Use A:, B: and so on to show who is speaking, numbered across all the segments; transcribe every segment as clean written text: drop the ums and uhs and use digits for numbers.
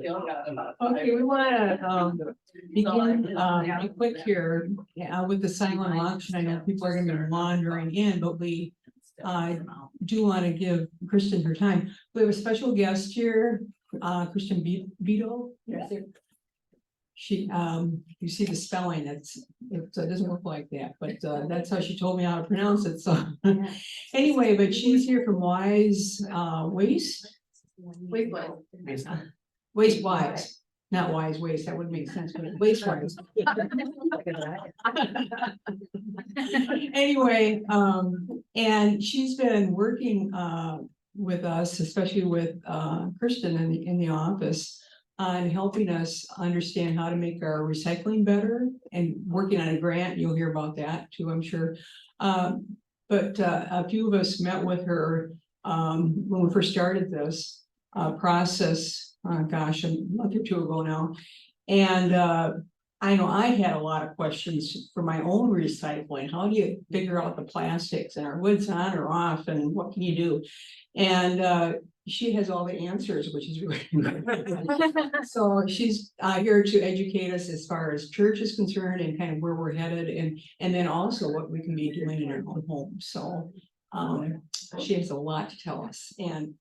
A: Okay, we want to begin real quick here with the silent auction. I know people are going to be wandering in, but we do want to give Kristyn her time. We have a special guest here, Kristyn Buetow. She, you see the spelling, it doesn't look like that, but that's how she told me how to pronounce it. So anyway, but she's here from Wise Waste Wise, not Wise Waste. That wouldn't make sense, but Waste Wise. Anyway, and she's been working with us, especially with Kristyn in the office, on helping us understand how to make our recycling better and working on a grant. You'll hear about that too, I'm sure. But a few of us met with her when we first started this process, gosh, a month or two ago now. And I know I had a lot of questions for my own recycling. How do you figure out the plastics and are woods on or off and what can you do? And she has all the answers, which is really good. So she's here to educate us as far as church is concerned and kind of where we're headed, and then also what we can be doing in our own home. So she has a lot to tell us, and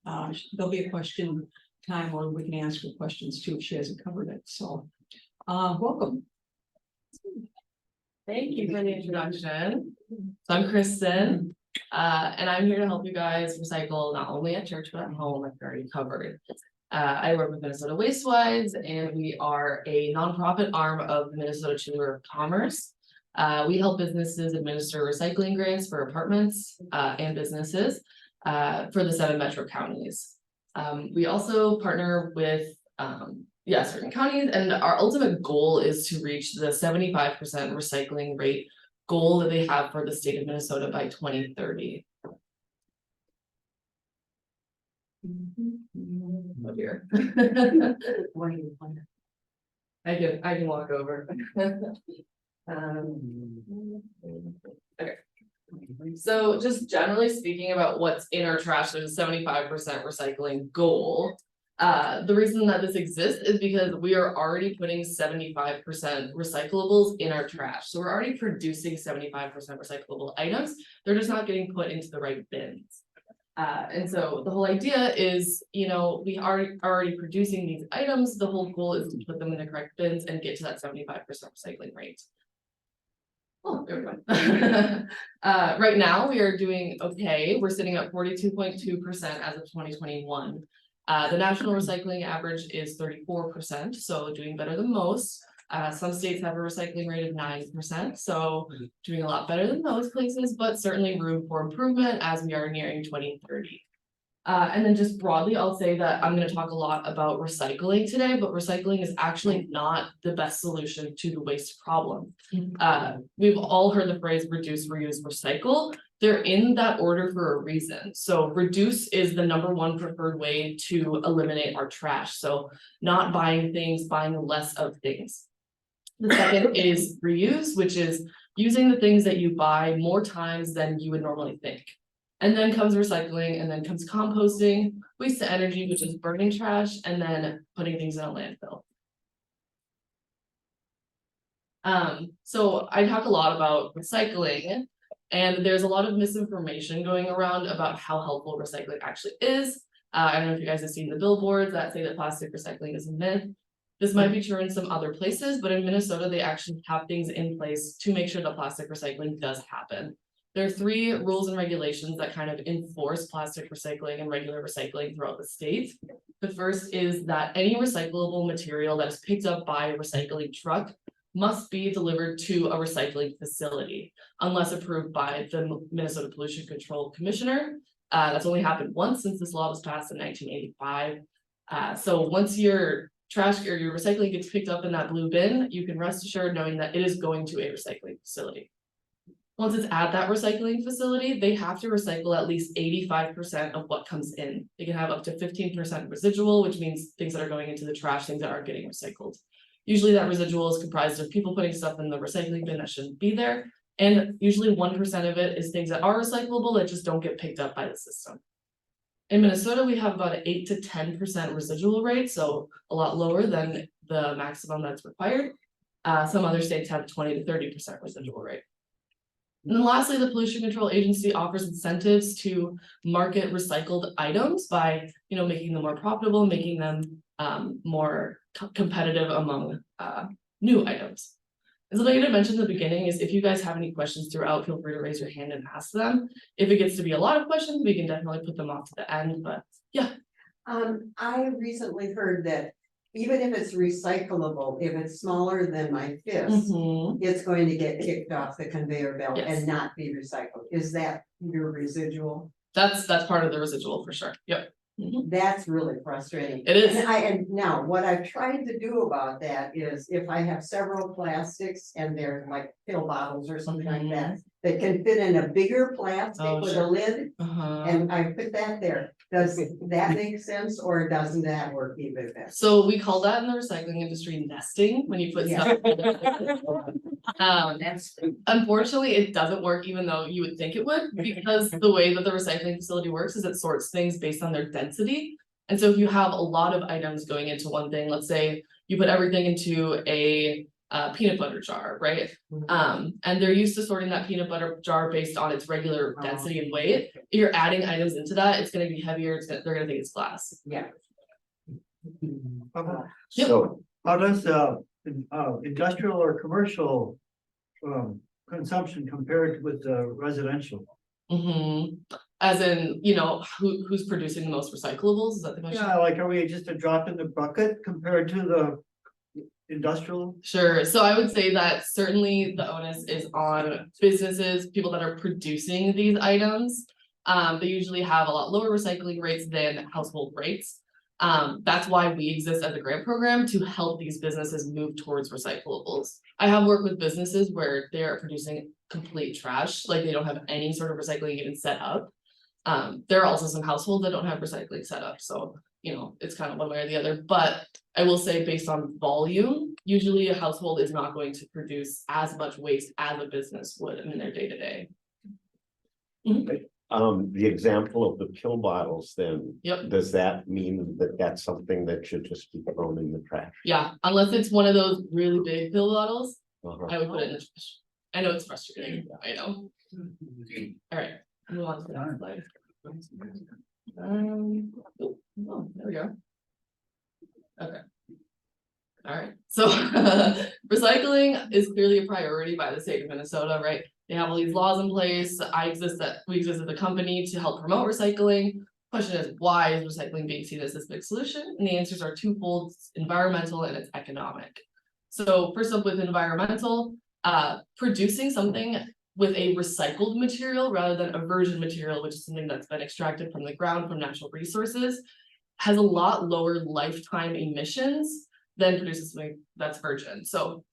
A: there'll be a question time where we can ask her questions too if she hasn't covered it. So welcome.
B: Thank you for the introduction. So I'm Kristyn, and I'm here to help you guys recycle not only at church but at home, like we already covered. I work with Minnesota Wastewise, and we are a nonprofit arm of the Minnesota Chamber of Commerce. We help businesses administer recycling grants for apartments and businesses for the 7 metro counties. We also partner with certain counties, and our ultimate goal is to reach the 75% recycling rate goal that they have for the state of Minnesota by 2030. Oh dear. I can walk over. Okay. So just generally speaking about what's in our trash, there's a 75% recycling goal. The reason that this exists is because we are already putting 75% recyclables in our trash. So we're already producing 75% recyclable items. They're just not getting put into the right bins. And so the whole idea is, you know, we are already producing these items. The whole goal is to put them in the correct bins and get to that 75% recycling rate. Oh, there we go. Right now we are doing okay. We're sitting at 42.2% as of 2021. The national recycling average is 34%, so doing better than most. Some states have a recycling rate of 9%, so doing a lot better than those places, but certainly room for improvement as we are nearing 2030. And then just broadly, I'll say that I'm going to talk a lot about recycling today, but recycling is actually not the best solution to the waste problem. We've all heard the phrase reduce, reuse, recycle. They're in that order for a reason. So reduce is the #1 preferred way to eliminate our trash. So not buying things, buying less of things. The second is reuse, which is using the things that you buy more times than you would normally think. And then comes recycling, and then comes composting, waste to energy, which is burning trash, and then putting things in a landfill. So I talk a lot about recycling, and there's a lot of misinformation going around about how helpful recycling actually is. I don't know if you guys have seen the billboards that say that plastic recycling is a myth. This might be true in some other places, but in Minnesota, they actually have things in place to make sure that plastic recycling does happen. There are 3 rules and regulations that kind of enforce plastic recycling and regular recycling throughout the state. The first is that any recyclable material that is picked up by a recycling truck must be delivered to a recycling facility, unless approved by the Minnesota Pollution Control Commissioner. That's only happened once since this law was passed in 1985. So once your trash or your recycling gets picked up in that blue bin, you can rest assured knowing that it is going to a recycling facility. Once it's at that recycling facility, they have to recycle at least 85% of what comes in. They can have up to 15% residual, which means things that are going into the trash, things that aren't getting recycled. Usually that residual is comprised of people putting stuff in the recycling bin that shouldn't be there. And usually 1% of it is things that are recyclable that just don't get picked up by the system. In Minnesota, we have about an 8 to 10% residual rate, so a lot lower than the maximum that's required. Some other states have 20 to 30% residual rate. And then lastly, the Pollution Control Agency offers incentives to market recycled items by, making them more profitable, making them more competitive among new items. And something I didn't mention in the beginning is if you guys have any questions throughout, feel free to raise your hand and ask them. If it gets to be a lot of questions, we can definitely put them off to the end, but yeah.
C: I recently heard that even if it's recyclable, if it's smaller than my fist, it's going to get kicked off the conveyor belt
B: Yes.
C: and not be recycled. Is that your residual?
B: That's part of the residual for sure. Yep.
C: That's really frustrating.
B: It is.
C: And now what I've tried to do about that is if I have several plastics and they're like pill bottles or something like that can fit in a bigger plastic with a lid, and I put that there. Does that make sense, or doesn't that work even better?
B: So we call that in the recycling industry nesting, when you put stuff. Unfortunately, it doesn't work, even though you would think it would, because the way that the recycling facility works is it sorts things based on their density. And so if you have a lot of items going into one thing, let's say you put everything into a peanut butter jar, right? And they're used to sorting that peanut butter jar based on its regular density and weight. If you're adding items into that, it's gonna be heavier, they're gonna think it's glass.
C: Yeah.
D: So how does industrial or commercial consumption compared with residential?
B: As in, who's producing the most recyclables? Is that the question?
D: Yeah, like are we just a drop in the bucket compared to the industrial?
B: Sure. So I would say that certainly the onus is on businesses, people that are producing these items. They usually have a lot lower recycling rates than household rates. That's why we exist as a grant program, to help these businesses move towards recyclables. I have worked with businesses where they are producing complete trash, like they don't have any sort of recycling even set up. There are also some households that don't have recycling set up, so it's kind of one way or the other. But I will say, based on volume, usually a household is not going to produce as much waste as a business would in their day-to-day.
E: The example of the pill bottles, then.
B: Yep.
E: Does that mean that that's something that should just be thrown in the trash?
B: Yeah, unless it's one of those really big pill bottles,
E: Uh-huh.
B: I would put it in the trash. I know it's frustrating, I know. All right, move on to the next slide. Oh, there we go. Okay. All right, so recycling is clearly a priority by the state of Minnesota, right? They have all these laws in place. We exist as a company to help promote recycling. Question is, why is recycling being seen as this big solution? And the answers are twofold: it's environmental and it's economic. So first up, with environmental, producing something with a recycled material rather than a virgin material, which is something that's been extracted from the ground from natural resources, has a lot lower lifetime emissions than producing something that's virgin. So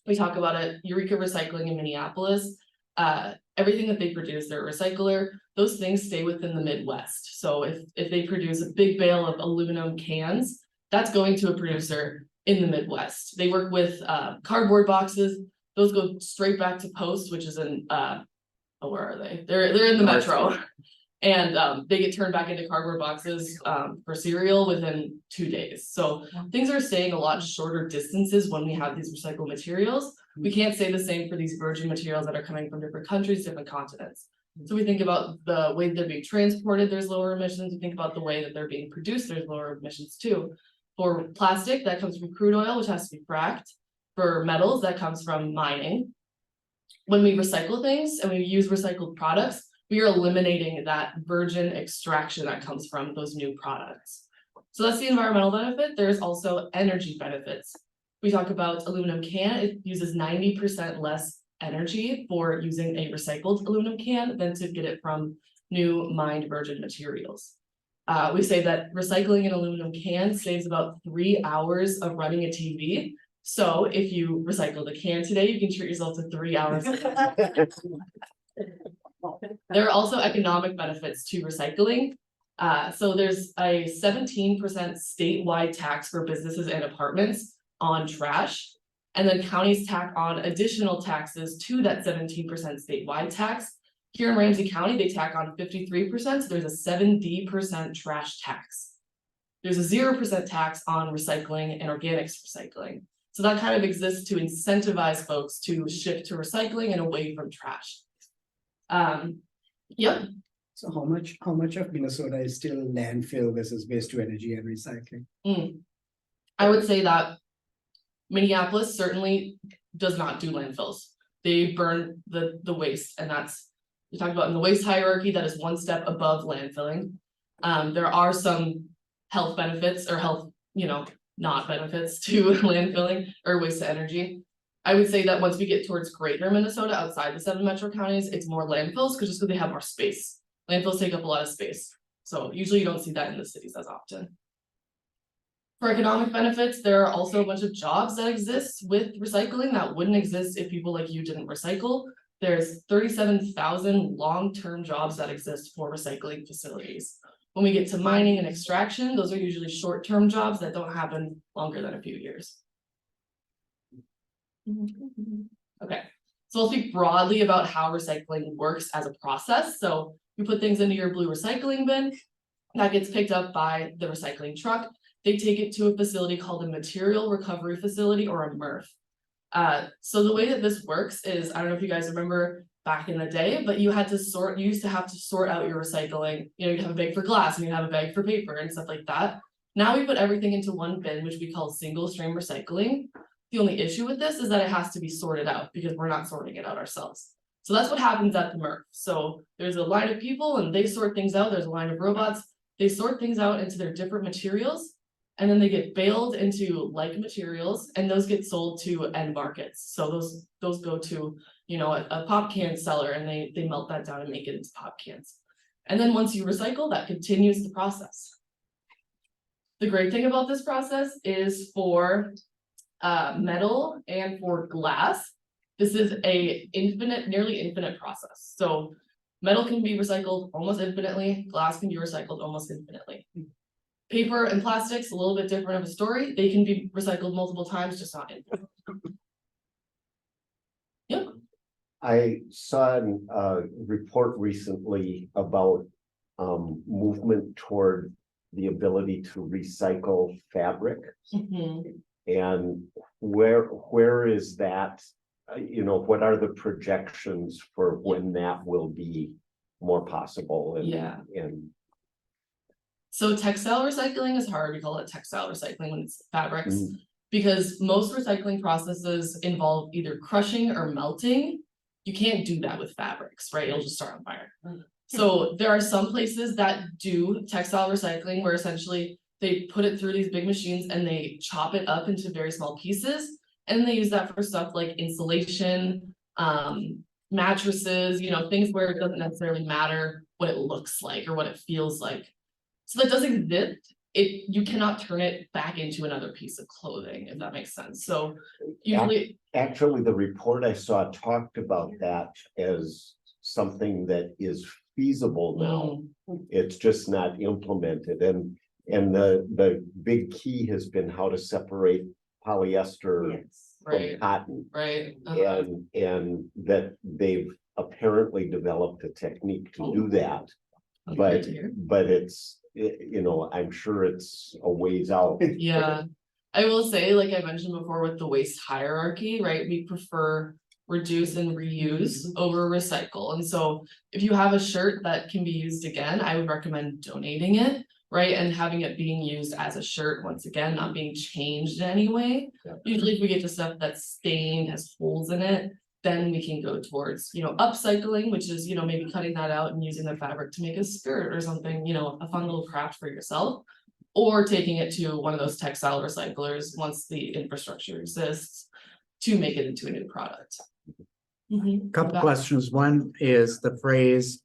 B: we talk about it, Eureka Recycling in Minneapolis. Everything that they produce, they're a recycler. Those things stay within the Midwest. So if they produce a big bale of aluminum cans, that's going to a producer in the Midwest. They work with cardboard boxes. Those go straight back to Post, which is in where are they? They're in the metro. And they get turned back into cardboard boxes for cereal within 2 days. So things are staying a lot shorter distances when we have these recycled materials. We can't say the same for these virgin materials that are coming from different countries, different continents. So we think about the way they're being transported, there's lower emissions. We think about the way that they're being produced, there's lower emissions too. For plastic, that comes from crude oil, which has to be fracked. For metals, that comes from mining. When we recycle things and we use recycled products, we are eliminating that virgin extraction that comes from those new products. So that's the environmental benefit. There's also energy benefits. We talk about aluminum can, it uses 90% less energy for using a recycled aluminum can than to get it from new mined virgin materials. We say that recycling an aluminum can saves about 3 hours of running a TV. So if you recycle the can today, you can treat yourself to 3 hours. There are also economic benefits to recycling. So there's a 17% statewide tax for businesses and apartments on trash. And then counties tack on additional taxes to that 17% statewide tax Here in Ramsey County, they tack on 53%, so there's a 70% trash tax. There's a 0% tax on recycling and organics recycling. So that kind of exists to incentivize folks to shift to recycling and away from trash. Yep,
F: So how much of Minnesota is still landfill versus waste to energy and recycling?
B: I would say that Minneapolis certainly does not do landfills. They burn the waste, and that's, we talked about in the waste hierarchy, that is one step above landfilling. There are some health benefits or health, not benefits to landfilling or waste to energy. I would say that once we get towards greater Minnesota, outside the 7 metro counties, it's more landfills because they have more space. Landfills take up a lot of space. So usually you don't see that in the cities as often. For economic benefits, there are also a bunch of jobs that exist with recycling that wouldn't exist if people like you didn't recycle. There's 37,000 long-term jobs that exist for recycling facilities. When we get to mining and extraction, those are usually short-term jobs that don't happen longer than a few years. Okay, so I'll speak broadly about how recycling works as a process. So you put things into your blue recycling bin, that gets picked up by the recycling truck. They take it to a facility called a material recovery facility, or a MRF. So the way that this works is, I don't know if you guys remember back in the day, but you used to have to sort out your recycling. You'd have a bag for glass and you'd have a bag for paper and stuff like that. Now we put everything into one bin, which we call single stream recycling. The only issue with this is that it has to be sorted out because we're not sorting it out ourselves. So that's what happens at the MRF. So there's a line of people and they sort things out. There's a line of robots. They sort things out into their different materials, and then they get baled into like materials, and those get sold to end markets. So those go to, a pop can seller, and they melt that down and make it into pop cans. And then once you recycle, that continues the process. The great thing about this process is for metal and for glass, this is nearly infinite process. So metal can be recycled almost infinitely, glass can be recycled almost infinitely. Paper and plastics, a little bit different of a story. They can be recycled multiple times, just not infinite. Yep.
E: I saw a report recently about movement toward the ability to recycle fabric. And where is that? What are the projections for when that will be more possible? And
B: so textile recycling is hard. We call it textile recycling when it's fabrics, because most recycling processes involve either crushing or melting. You can't do that with fabrics, right? It'll just start on fire. So there are some places that do textile recycling where essentially they put it through these big machines and they chop it up into very small pieces. And they use that for stuff like insulation, mattresses, things where it doesn't necessarily matter what it looks like or what it feels like. So that does exist. You cannot turn it back into another piece of clothing, if that makes sense. So usually,
E: actually, the report I saw talked about that as something that is feasible now. It's just not implemented, and the big key has been how to separate polyester from cotton,
B: right?
E: And that they've apparently developed a technique to do that, but it's I'm sure it's a ways out.
B: Yeah, I will say, like I mentioned before with the waste hierarchy, right? We prefer reduce and reuse over recycle. And so if you have a shirt that can be used again, I would recommend donating it, right? And having it being used as a shirt, once again, not being changed in any way. Usually if we get to stuff that's stained, has holes in it, then we can go towards, upcycling, which is, maybe cutting that out and using the fabric to make a skirt or something, a fun little craft for yourself, or taking it to one of those textile recyclers once the infrastructure exists to make it into a new product.
F: Couple questions. One is the phrase,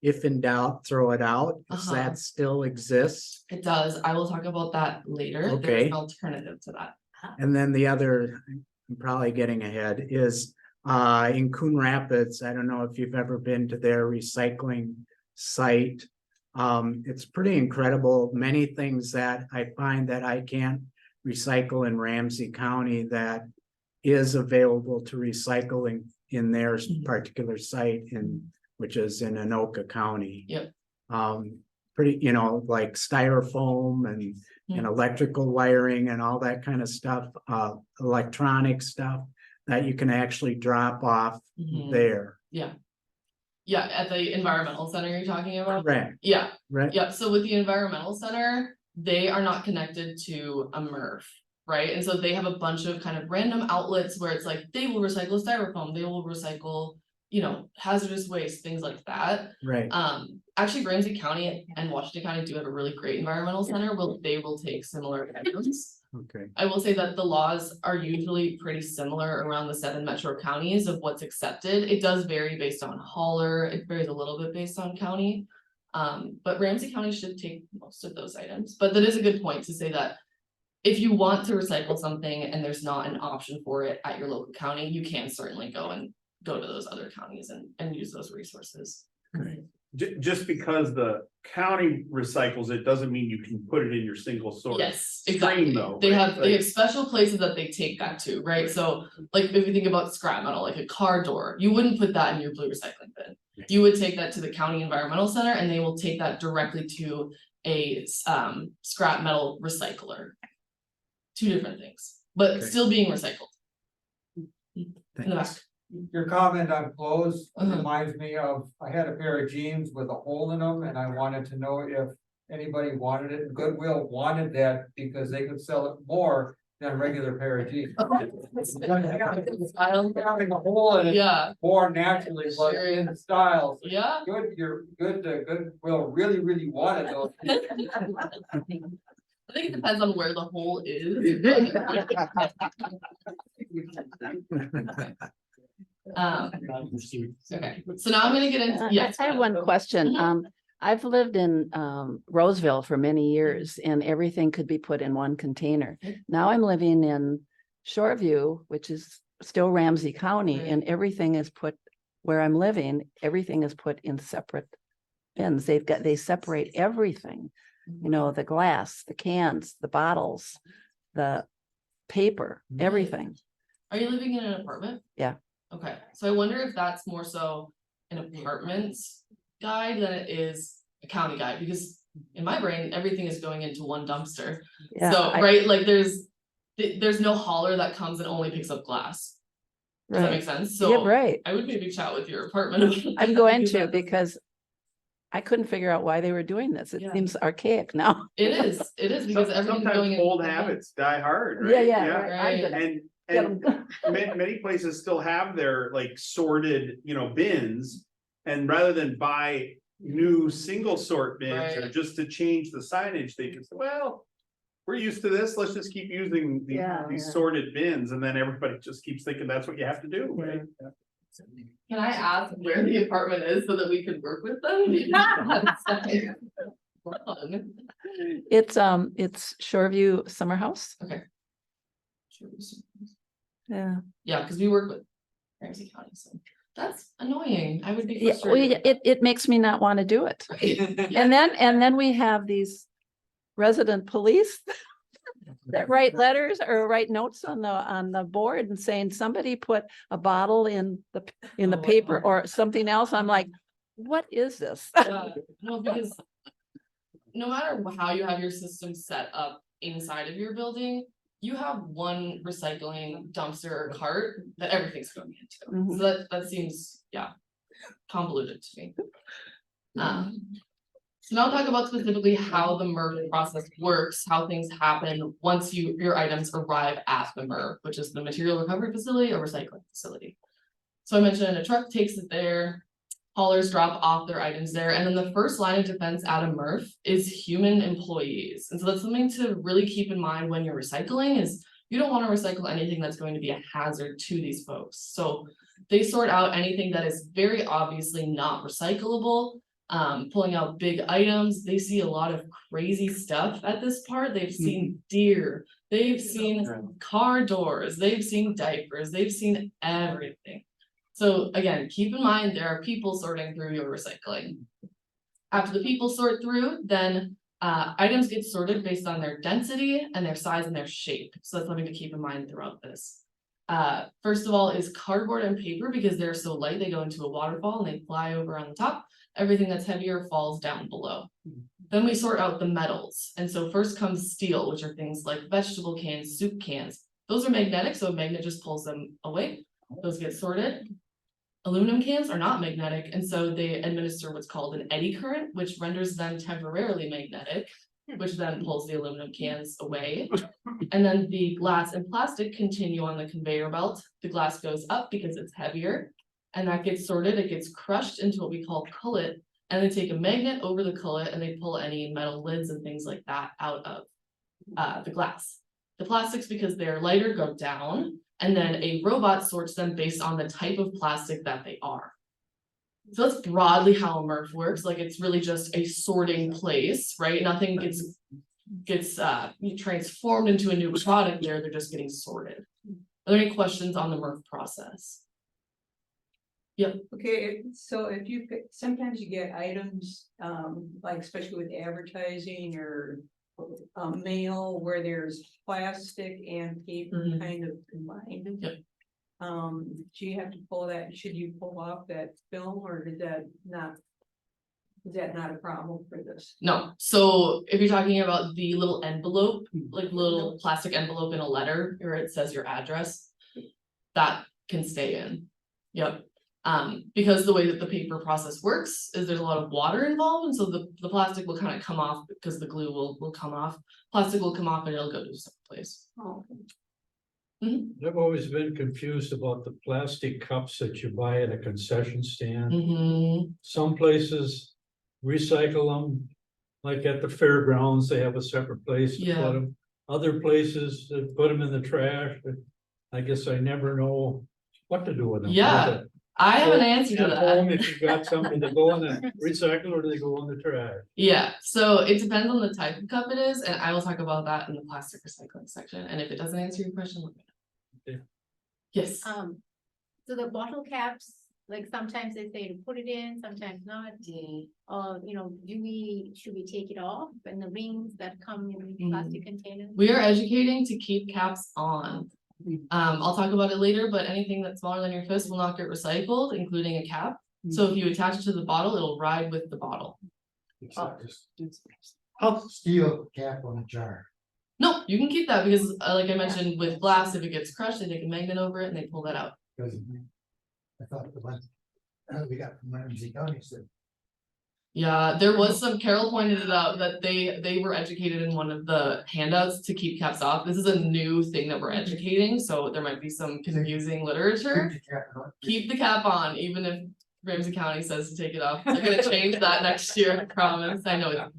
F: if in doubt, throw it out. Does that still exists?
B: It does. I will talk about that later.
F: Okay.
B: There's an alternative to that.
F: And then the other, I'm probably getting ahead, is in Coon Rapids. I don't know if you've ever been to their recycling site. It's pretty incredible. Many things that I find that I can't recycle in Ramsey County that is available to recycle in their particular site in which is in Anoka County.
B: Yep.
F: Pretty, you know, like styrofoam and
B: Hmm.
F: electrical wiring and all that kind of stuff, electronic stuff that you can actually drop off
B: Mhm.
F: there.
B: Yeah, at the environmental center you're talking about?
F: Correct,
B: Yeah,
F: right?
B: yeah, so with the environmental center, they are not connected to a MRF, right? And so they have a bunch of kind of random outlets where it's like, they will recycle styrofoam, they will recycle, you know, hazardous waste, things like that.
F: Right,
B: Actually Ramsey County and Washington County do have a really great environmental center, they will take similar items.
F: okay,
B: I will say that the laws are usually pretty similar around the 7 metro counties of what's accepted. It does vary based on hauler, it varies a little bit based on county. But Ramsey County should take most of those items, but that is a good point to say that. If you want to recycle something and there's not an option for it at your local county, you can certainly go to those other counties and use those resources.
G: Just because the county recycles it doesn't mean you can put it in your single source.
B: Yes,
G: stream,
B: exactly.
G: though,
B: They
G: right?
B: have special places that they take that to, right? So like if you think about scrap metal, like a car door, you wouldn't put that in your blue recycling bin. You would take that to the county environmental center and they will take that directly to a scrap metal recycler. 2 different things, but
F: Okay.
B: still being recycled. In the back.
F: thanks.
H: Your comment on clothes
B: Uh-huh.
H: reminds me of, I had a pair of jeans with a hole in them and I wanted to know if anybody wanted it. Goodwill wanted that because they could sell it more than a regular pair of jeans.
B: Style.
H: Having a hole in it
B: Yeah,
H: more naturally was
B: Sure.
H: in the style.
B: yeah.
H: Goodwill really wanted those.
B: I think it depends on where the hole is. Okay, so now I'm gonna get into, yes.
I: I have one question.
B: Mhm.
I: I've lived in Roseville for many years and everything could be put in one container. Now I'm living in Shoreview, which is still Ramsey County,
B: Right.
I: and everything is put where I'm living, everything is put in separate bins. They separate everything, you know, the glass, the cans, the bottles, the paper,
B: Mhm.
I: everything.
B: Are you living in an apartment?
I: Yeah.
B: Okay, so I wonder if that's more so an apartment's guide than it is a county guide, because in my brain, everything is going into one dumpster.
I: Yeah,
B: So, right, like there's no hauler that comes and only picks up glass. Does that
I: right.
B: make sense?
I: Yeah,
B: So
I: right.
B: I would maybe chat with your apartment.
I: I'm going
B: because
I: to
B: that-
I: because I couldn't figure out why they were doing this. It
B: Yeah.
I: seems archaic now.
B: It is because everything's going
G: Sometimes
B: in.
G: old habits die hard,
I: Yeah,
G: right?
I: yeah, right. I'm
B: Right.
I: gonna
G: And
I: get
G: and
I: 'em.
G: many places still have their like sorted, bins. And rather than buy new single sort bins or
B: Right.
G: just to change the signage, they can say, well. We're used to this, let's just keep using
I: Yeah,
G: these
I: yeah.
G: sorted bins, and then everybody just keeps thinking that's what you have to do, right?
B: Can I ask where the apartment is so that we can work with them? Fun.
I: It's Shoreview Summer House. Yeah.
B: Yeah, because we work with Ramsey County, so that's annoying. I would be
I: Yeah,
B: frustrated.
I: it makes me not want to do it.
B: Yeah.
I: And then we have these resident police that write letters or write notes on the board and saying somebody put a bottle in the
B: Oh,
I: paper
B: wow.
I: or something else. I'm like, what is this?
B: No, because no matter how you have your system set up inside of your building, you have one recycling dumpster or cart that everything's going into.
I: Mhm.
B: So that seems, yeah, convoluted to me. So now I'll talk about specifically how the MRF process works, how things happen once your items arrive at the MRF, which is the material recovery facility or recycling facility. So I mentioned a truck takes it there, haulers drop off their items there, and then the first line of defense at a MRF is human employees. And so that's something to really keep in mind when you're recycling is you don't want to recycle anything that's going to be a hazard to these folks. So they sort out anything that is very obviously not recyclable. Pulling out big items, they see a lot of crazy stuff at this part. They've seen deer, they've seen car doors, they've seen diapers, they've seen everything. So again, keep in mind, there are people sorting through your recycling. After the people sort through, then items get sorted based on their density and their size and their shape. So that's something to keep in mind throughout this. First of all is cardboard and paper, because they're so light, they go into a waterfall and they fly over on the top. Everything that's heavier falls down below. Then we sort out the metals, and so first comes steel, which are things like vegetable cans, soup cans. Those are magnetic, so a magnet just pulls them away. Those get sorted. Aluminum cans are not magnetic, and so they administer what's called an eddy current, which renders them temporarily magnetic, which then pulls the aluminum cans away. And then the glass and plastic continue on the conveyor belt. The glass goes up because it's heavier, and that gets sorted. It gets crushed into what we call cullet, and they take a magnet over the cullet and they pull any metal lids and things like that out of the glass. The plastics, because they're lighter, go down, and then a robot sorts them based on the type of plastic that they are. So that's broadly how a MRF works. Like, it's really just a sorting place, right? Nothing gets transformed into a new product there. They're just getting sorted. Are there any questions on the MRF process? Yep.
A: Okay, so if you pick, sometimes you get items, like especially with advertising or mail, where there's plastic and paper kind of combined.
B: Yep.
A: Do you have to pull that, should you pull off that film, or is that not a problem for this?
B: No, so if you're talking about the little envelope, like little plastic envelope in a letter where it says your address, that can stay in. Yep. Because the way that the paper process works is there's a lot of water involved, and so the plastic will kind of come off because the glue will come off. Plastic will come off and it'll go to a separate place.
A: Oh,
J: I've always been confused about the plastic cups that you buy at a concession stand.
B: Mm-hmm.
J: Some places recycle them, like at the fairgrounds, they have a separate place to
B: Yeah.
J: put them. Other places that put them in the trash, but I guess I never know what to do with them.
B: Yeah, I have an answer to
J: At
B: that.
J: home, if you got something to go in the recycle, or do they go in the trash?
B: Yeah, so it depends on the type of cup it is, and I will talk about that in the plastic recycling section. And if it doesn't answer your question, let me know.
J: Okay.
B: Yes.
K: So the bottle caps, like sometimes they say to put it in, sometimes not. You know, should we take it off, and the rings that come in plastic containers?
B: We are educating to keep caps on. I'll talk about it later, but anything that's smaller than your fist will not get recycled, including a cap. So if you attach it to the bottle, it'll ride with the bottle.
D: How,
H: Steel cap on a jar.
B: No, you can keep that because like I mentioned with glass, if it gets crushed, they take a magnet over it and they pull that out.
H: I thought the one we got from Ramsey County said.
B: Yeah, there was some, Carol pointed it out that they were educated in one of the handouts to keep caps off. This is a new thing that we're educating, so there might be some confusing literature. Keep the cap on, even if Ramsey County says to take it off. They're gonna change that next year, I promise. I know it's.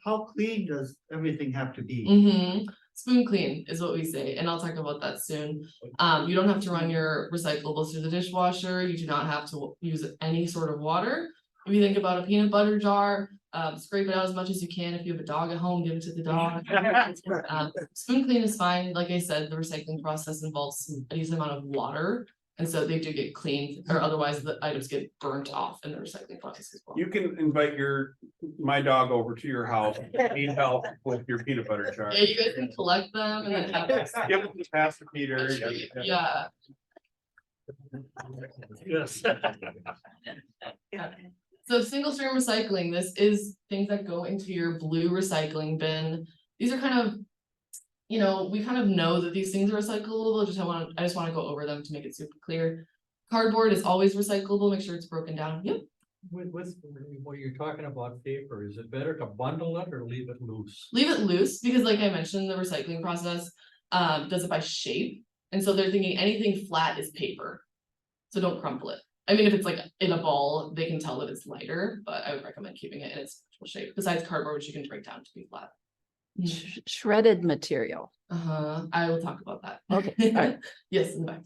D: how clean does everything have to be?
B: Mm-hmm. Spoon clean is what we say, and I'll talk about that soon. You don't have to run your recyclables through the dishwasher. You do not have to use any sort of water. If you think about a peanut butter jar, scrape it out as much as you can. If you have a dog at home, give it to the dog. Spoon clean is fine. Like I said, the recycling process involves a decent amount of water. And so they do get cleaned, or otherwise the items get burnt off in the recycling process as well.
G: You can invite my dog over to your house, need help with your peanut butter jar.
B: Yeah, you guys can collect them and then have them.
G: Give them to Pastor Peter.
B: Yeah.
J: Yes.
B: So single stream recycling, this is things that go into your blue recycling bin. These are kind of, you know, we kind of know that these things are recyclable. I just want to go over them to make it super clear. Cardboard is always recyclable. Make sure it's broken down. Yep.
J: With when you're talking about paper, is it better to bundle it or leave it loose?
B: Leave it loose because, like I mentioned, the recycling process does it by shape. And so they're thinking anything flat is paper. So don't crumple it. I mean, if it's like in a ball, they can tell that it's lighter, but I would recommend keeping it in its actual shape. Besides cardboard, which you can break down to be flat.
I: Shredded material.
B: I will talk about that.
I: Okay, all right.
B: Yes, in the back.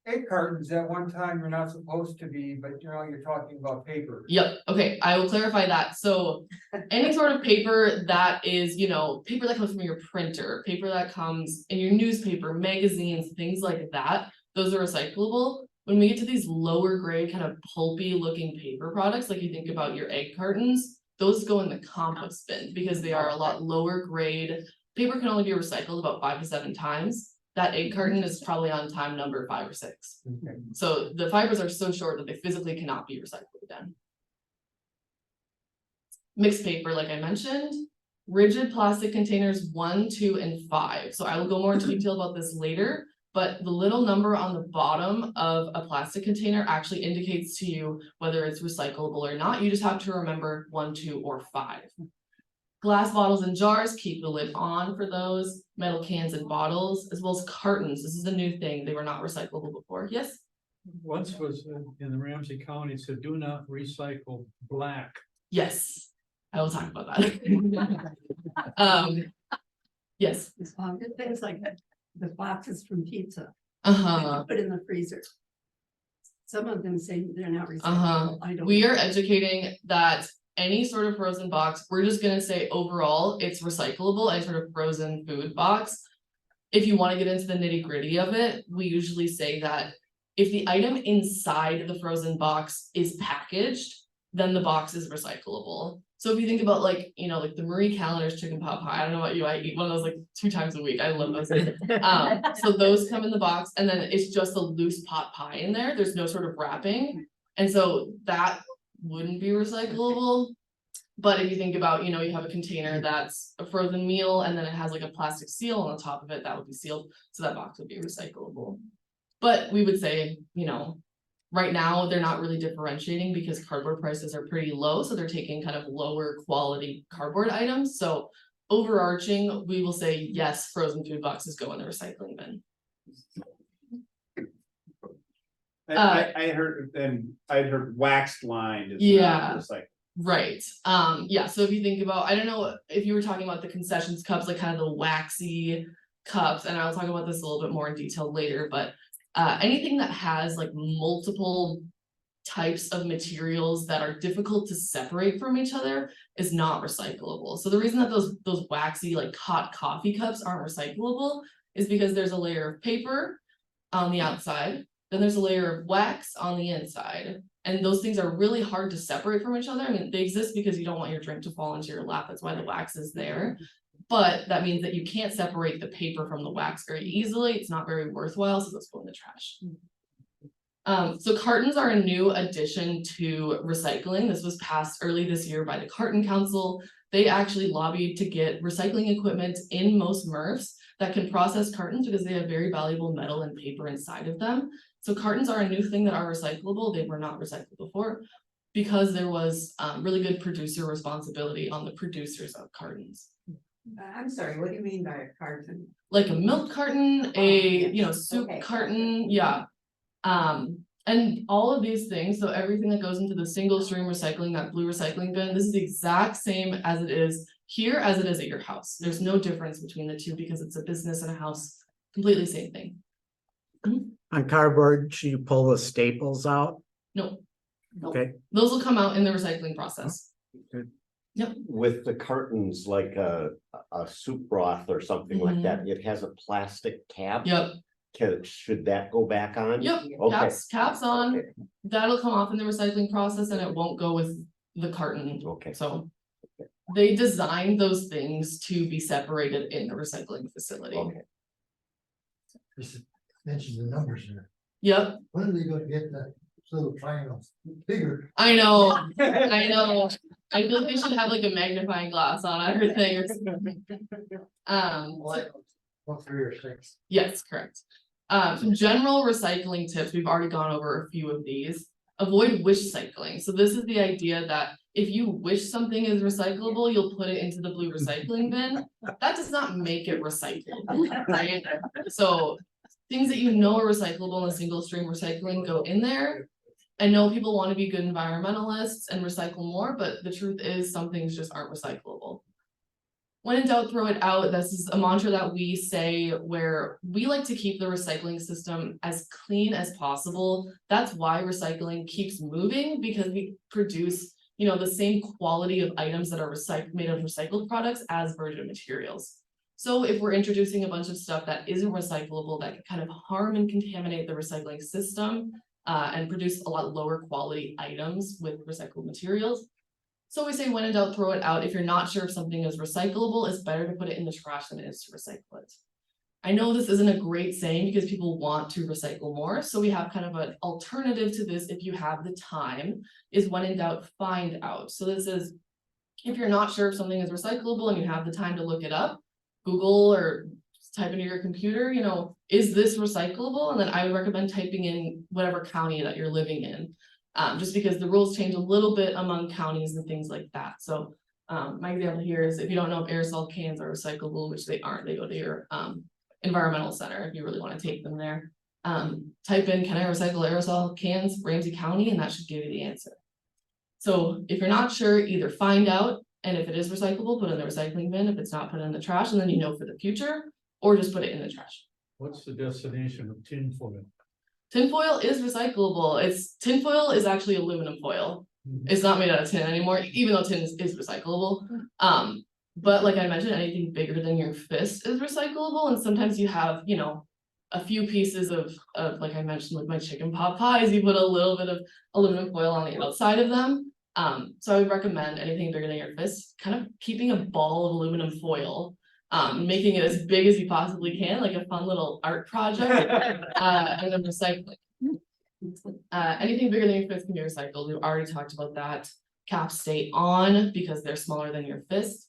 H: Egg cartons at one time you're not supposed to be, but you know, you're talking about paper.
B: Yep, okay, I will clarify that. So any sort of paper that is, you know, paper that comes from your printer, paper that comes in your newspaper, magazines, things like that, those are recyclable. When we get to these lower grade kind of pulpy looking paper products, like you think about your egg cartons, those go in the compost bin because they are a lot lower grade. Paper can only be recycled about 5 to 7 times. that egg carton is probably on time number 5 or 6. So the fibers are so short that they physically cannot be recycled again. Mixed paper, like I mentioned, rigid plastic containers 1, 2, and 5. So I will go more into detail about this later, but the little number on the bottom of a plastic container actually indicates to you whether it's recyclable or not. You just have to remember 1, 2, or 5. Glass bottles and jars, keep the lid on for those. Metal cans and bottles, as well as cartons. This is a new thing. They were not recyclable before. Yes?
J: Once was in the Ramsey County, it said do not recycle black.
B: Yes. I will talk about that. Yes.
A: Things like the boxes from pizza.
B: Uh-huh.
A: Put in the freezer. Some of them say they're not
B: Uh-huh.
A: recyclable. I don't.
B: We are educating that any sort of frozen box, we're just gonna say overall, it's recyclable, any sort of frozen food box. If you want to get into the nitty-gritty of it, we usually say that if the item inside the frozen box is packaged, then the box is recyclable. So if you think about like, you know, like the Marie Callender's chicken pot pie, I don't know about you, I eat one of those like 2 times a week. I love those. So those come in the box and then it's just a loose pot pie in there. There's no sort of wrapping. And so that wouldn't be recyclable. But if you think about, you know, you have a container that's a frozen meal and then it has like a plastic seal on the top of it, that would be sealed. So that box would be recyclable. But we would say, you know, right now they're not really differentiating because cardboard prices are pretty low. So they're taking kind of lower quality cardboard items. So overarching, we will say, yes, frozen food boxes go in the recycling bin.
G: I heard, and I heard waxed lined is
B: Yeah.
G: not recycled.
B: Right. Yeah, so if you think about, I don't know if you were talking about the concessions cups, like kind of the waxy cups, and I'll talk about this a little bit more in detail later, but anything that has like multiple types of materials that are difficult to separate from each other is not recyclable. So the reason that those waxy like hot coffee cups aren't recyclable is because there's a layer of paper on the outside, then there's a layer of wax on the inside. And those things are really hard to separate from each other. I mean, they exist because you don't want your drink to fall into your lap. That's why the wax is there. But that means that you can't separate the paper from the wax very easily. It's not very worthwhile, so those go in the trash. So cartons are a new addition to recycling. This was passed early this year by the Carton Council. They actually lobbied to get recycling equipment in most MRFs that can process cartons because they have very valuable metal and paper inside of them. So cartons are a new thing that are recyclable. They were not recycled before because there was really good producer responsibility on the producers of cartons.
A: I'm sorry, what do you mean by a carton?
B: Like a milk carton, a, you know,
A: yes.
B: soup
A: Okay.
B: carton, yeah. And all of these things, so everything that goes into the single stream recycling, that blue recycling bin, this is the exact same as it is here as it is at your house. There's no difference between the two because it's a business and a house, completely same thing.
F: On cardboard, should you pull the staples out?
B: No.
F: Okay.
B: Those will come out in the recycling process.
E: With the cartons, like a soup broth or something like that, it has a plastic cap.
B: Yep.
E: Should that go back on?
B: Yep.
E: Okay.
B: Caps on.
E: Okay.
B: That'll come off in the recycling process and it won't go with the carton.
E: Okay.
B: So they designed those things to be separated in the recycling facility.
E: Okay.
L: Just mention the numbers there.
B: Yep.
L: When are they gonna get that little triangle bigger?
B: I know. I know. I feel like they should have like a magnifying glass on everything.
L: Well, 3 or 6.
B: Yes, correct. Some general recycling tips. We've already gone over a few of these. Avoid wish cycling. So this is the idea that if you wish something is recyclable, you'll put it into the blue recycling bin. That does not make it recyclable, right? So things that you know are recyclable in a single stream recycling go in there. I know people want to be good environmentalists and recycle more, but the truth is some things just aren't recyclable. When in doubt, throw it out. This is a mantra that we say where we like to keep the recycling system as clean as possible. That's why recycling keeps moving, because we produce, you know, the same quality of items that are made of recycled products as virgin materials. So if we're introducing a bunch of stuff that isn't recyclable, that can kind of harm and contaminate the recycling system and produce a lot lower quality items with recycled materials. So we say when in doubt, throw it out. If you're not sure if something is recyclable, it's better to put it in the trash than it is to recycle it. I know this isn't a great saying because people want to recycle more, so we have kind of an alternative to this if you have the time, is when in doubt, find out. So this is, if you're not sure if something is recyclable and you have the time to look it up, Google or type into your computer, you know, is this recyclable? And then I would recommend typing in whatever county that you're living in. Just because the rules change a little bit among counties and things like that. So my example here is if you don't know if aerosol cans are recyclable, which they aren't, they go to your environmental center if you really want to take them there. Type in, can I recycle aerosol cans, Ramsey County, and that should give you the answer. So if you're not sure, either find out, and if it is recyclable, put it in the recycling bin. If it's not, put it in the trash, and then you know for the future, or just put it in the trash.
J: What's the destination of tinfoil?
B: Tinfoil is recyclable. Tinfoil is actually aluminum foil. It's not made out of tin anymore, even though tin is recyclable. But like I mentioned, anything bigger than your fist is recyclable. And sometimes you have, you know, a few pieces of like I mentioned with my chicken pot pies, you put a little bit of aluminum foil on the outside of them. So I would recommend anything bigger than your fist, kind of keeping a ball of aluminum foil, making it as big as you possibly can, like a fun little art project, and then recycling. Anything bigger than your fist can be recycled. We've already talked about that. Caps stay on because they're smaller than your fist.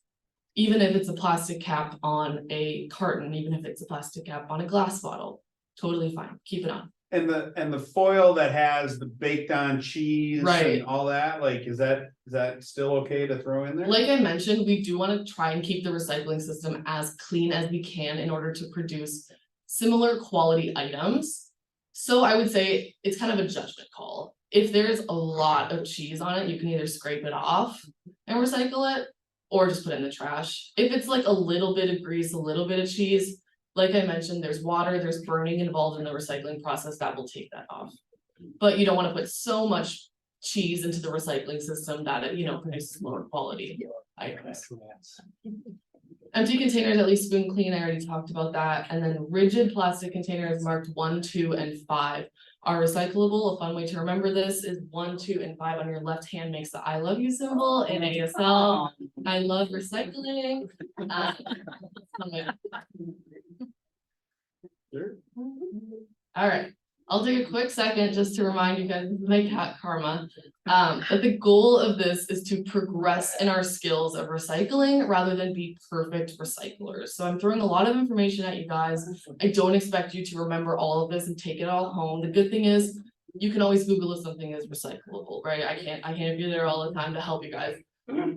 B: Even if it's a plastic cap on a carton, even if it's a plastic cap on a glass bottle, totally fine, keep it on.
G: And the foil that has the baked on cheese
B: Right.
G: and all that, like, is that still okay to throw in there?
B: Like I mentioned, we do want to try and keep the recycling system as clean as we can in order to produce similar quality items. So I would say it's kind of a judgment call. If there's a lot of cheese on it, you can either scrape it off and recycle it, or just put it in the trash. If it's like a little bit of grease, a little bit of cheese, like I mentioned, there's water, there's burning involved in the recycling process that will take that off. But you don't want to put so much cheese into the recycling system that it, you know, produces lower quality items. Empty containers, at least spoon clean, I already talked about that. And then rigid plastic containers marked 1, 2, and 5 are recyclable. A fun way to remember this is 1, 2, and 5 on your left hand makes the I love you symbol in ASL. I love recycling. All right, I'll take a quick second just to remind you guys, this is my cat Karma, that the goal of this is to progress in our skills of recycling rather than be perfect recyclers. So I'm throwing a lot of information at you guys. I don't expect you to remember all of this and take it all home. The good thing is you can always Google if something is recyclable, right? I can't be there all the time to help you guys.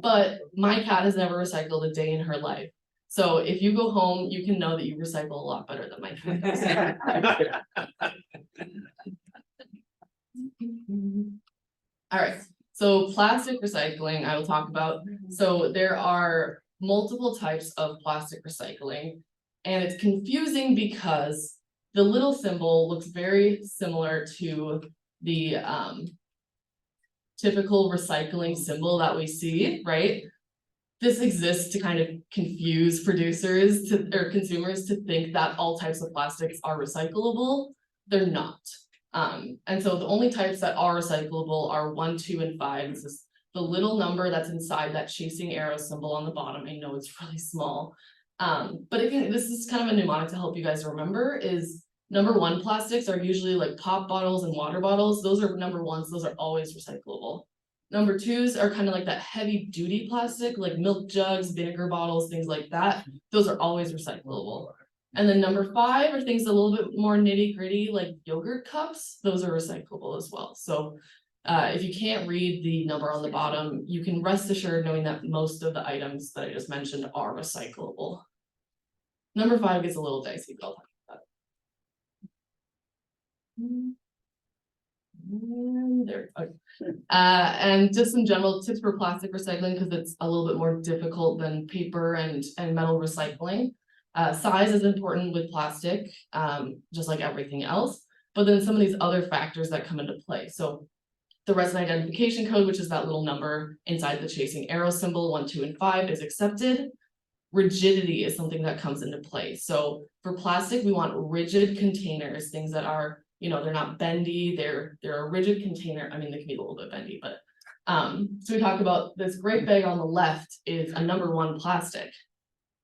B: But my cat has never recycled a day in her life. So if you go home, you can know that you recycle a lot better than my cat does. All right, so plastic recycling, I will talk about. So there are multiple types of plastic recycling, and it's confusing because the little symbol looks very similar to the typical recycling symbol that we see, right? This exists to kind of confuse producers or consumers to think that all types of plastics are recyclable. They're not. And so the only types that are recyclable are 1, 2, and 5. This is the little number that's inside that chasing arrow symbol on the bottom. I know it's really small. But again, this is kind of a mnemonic to help you guys remember is number 1 plastics are usually like pop bottles and water bottles. Those are number 1s, those are always recyclable. Number 2s are kind of like that heavy duty plastic, like milk jugs, vinegar bottles, things like that. Those are always recyclable. And then number 5 are things a little bit more nitty gritty, like yogurt cups. Those are recyclable as well. So if you can't read the number on the bottom, you can rest assured knowing that most of the items that I just mentioned are recyclable. Number 5 gets a little dicey, but I'll talk about that. There. Okay. And just some general tips for plastic recycling because it's a little bit more difficult than paper and metal recycling. Size is important with plastic, just like everything else, but then some of these other factors that come into play. So the resin identification code, which is that little number inside the chasing arrow symbol, 1, 2, and 5 is accepted. Rigidity is something that comes into play. So for plastic, we want rigid containers, things that are, you know, they're not bendy, they're a rigid container. I mean, they can be a little bit bendy, but so we talk about this great bag on the left is a number 1 plastic.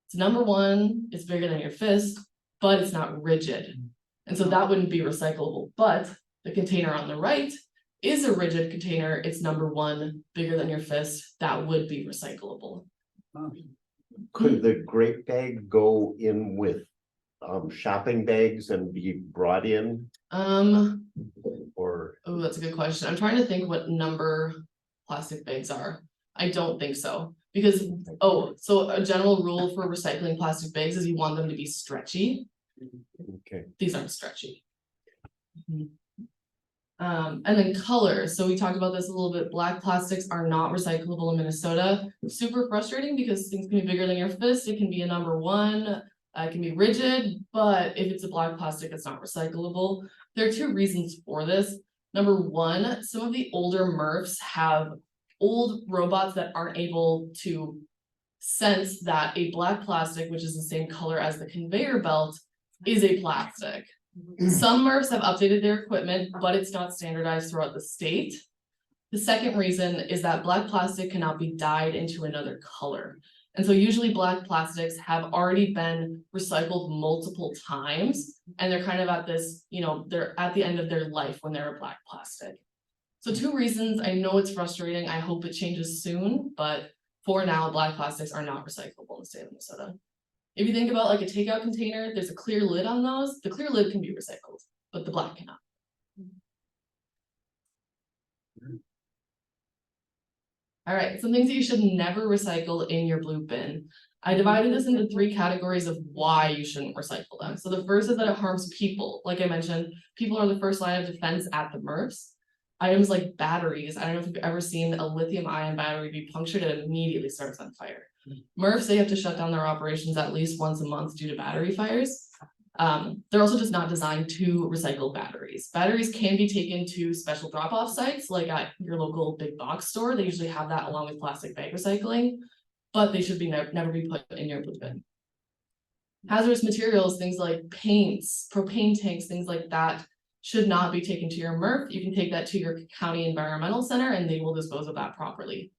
B: It's number 1, it's bigger than your fist. but it's not rigid. And so that wouldn't be recyclable, but the container on the right is a rigid container. It's number 1, bigger than your fist. That would be recyclable.
E: Could the grape bag go in with shopping bags and be brought in, or?
B: Oh, that's a good question. I'm trying to think what number plastic bags are. I don't think so. Because, so a general rule for recycling plastic bags is you want them to be stretchy.
E: Okay.
B: These aren't stretchy. And then colors. So we talked about this a little bit. Black plastics are not recyclable in Minnesota. Super frustrating because things can be bigger than your fist. It can be a number 1. It can be rigid, but if it's a black plastic, it's not recyclable. There are 2 reasons for this. Number 1, some of the older MRFs have old robots that aren't able to sense that a black plastic, which is the same color as the conveyor belt, is a plastic. Some MRFs have updated their equipment, but it's not standardized throughout the state. The second reason is that black plastic cannot be dyed into another color. And so usually black plastics have already been recycled multiple times, and they're kind of at this, they're at the end of their life when they're a black plastic. So 2 reasons. I know it's frustrating. I hope it changes soon, but for now, black plastics are not recyclable in the state of Minnesota. If you think about like a takeout container, there's a clear lid on those. The clear lid can be recycled, but the black cannot. All right, some things that you should never recycle in your blue bin. I divided this into 3 categories of why you shouldn't recycle them. So the first is that it harms people. Like I mentioned, people are the first line of defense at the MRFs. Items like batteries. I don't know if you've ever seen a lithium ion battery be punctured, it immediately starts on fire. MRFs, they have to shut down their operations at least once a month due to battery fires. They're also just not designed to recycle batteries. Batteries can be taken to special drop-off sites, like at your local big box store. They usually have that along with plastic bag recycling, but they should be never be put in your blue bin. Hazardous materials, things like paints, propane tanks, things like that, should not be taken to your MRF. You can take that to your county environmental center and they will dispose of that properly.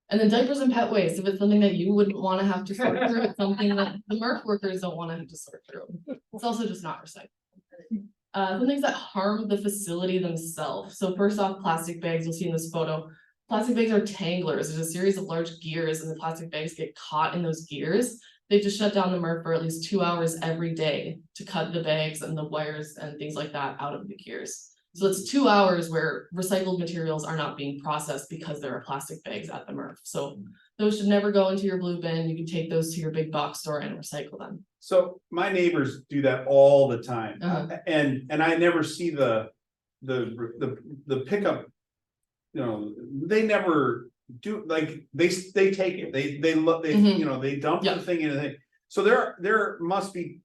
B: And then diapers and pet waste, if it's something that you wouldn't want to have to sort through, it's something that the MRF workers don't want to have to sort through. It's also just not recyclable. Some things that harm the facility themselves. So first off, plastic bags, you'll see in this photo. Plastic bags are tanglers. There's a series of large gears and the plastic bags get caught in those gears. They have to shut down the MRF for at least 2 hours every day to cut the bags and the wires and things like that out of the gears. So it's 2 hours where recycled materials are not being processed because there are plastic bags at the MRF. So those should never go into your blue bin. You can take those to your big box store and recycle them.
G: So my neighbors do that all the time, and I never see the pickup. They never do, like they take it. They dump the thing in the thing. So there must be